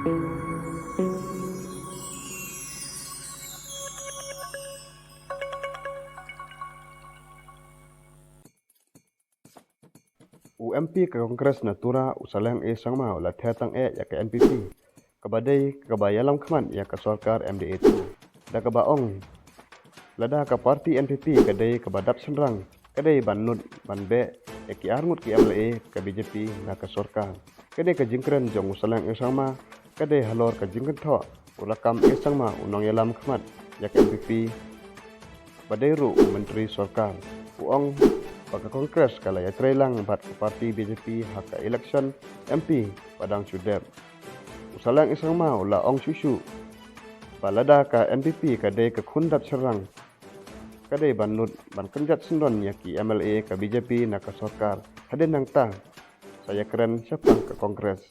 UMP ke Kongres Natura usalang sangma ulah thetang ya ke NPP. Kabadai kabayalam khaman ya ke Sarkar MDA tu. Da kabaong lada ka parti NPP kadai kabadap senrang kadai banut banbe ki arngut ki MLA ke BJP na ke Sarkar. Kadai ka jingkren jong usalang sangma kadai halor ka jingkren tho ulakam sangma unong yalam khamat ya ke NPP. Badai ru Menteri Sarkar. Uong pada Kongres kala ya trailang bat ke parti BJP haka election MP Padang Sudep. Usalang isang mau la ong susu. Balada ka NPP kadai ke khundap serang. Kadai banut ban kenjat sendon yaki MLA ke BJP na ke Sarkar. Hadin nang ta. Saya keren siapa ke Kongres.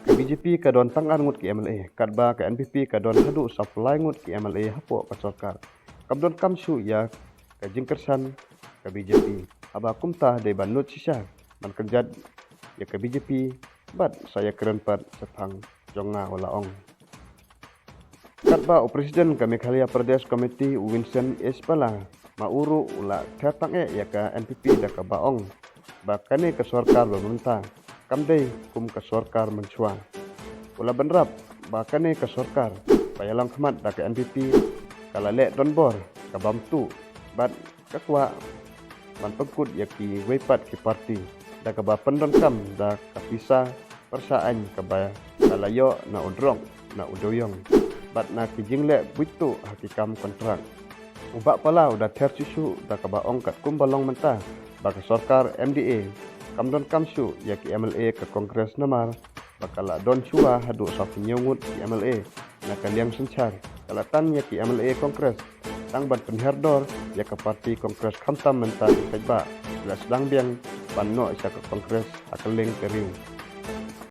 Ke BJP ke don tangan ngut ki MLA. Kadba ke NPP ke don hadu supply ngut ki MLA hapo ke Sarkar. Kabdon kamsu ya ke jingkersan ke BJP. Aba kumtah de banut sisa man kenjat ya ke BJP bat saya keren pat sepang jonga wala ong. Katba Presiden ke Meghalaya Pradesh Committee Winston Espala mauru ula thetang ya ke NPP da ke baong. Bakane ke Sarkar pemerintah kamdai kum ke Sarkar mencuang. Ula benrap bakane ke Sarkar payalang khamat da ke NPP kala lek donbor ka bamtu bat kakwa man pengkut yaki weipat ki parti da ka ba pendon kam da ka pisa persaan ka ba kalayo na udrong na udoyong bat na ki jingle buitu hakikam kontrak ubak pala udah ter susu da ka ba ongkat kumbalong mentah ba ka Sarkar MDA kamdon kamsu yaki MLA ke Kongres Namar bakala don chua hadu safi nyungut ki MLA na kaliang sencar kalatan yaki MLA Kongres tang ban penherdor ya ke parti Kongres Khamtam mentah kajba sedang biang panno isa ke Kongres akaling keriu.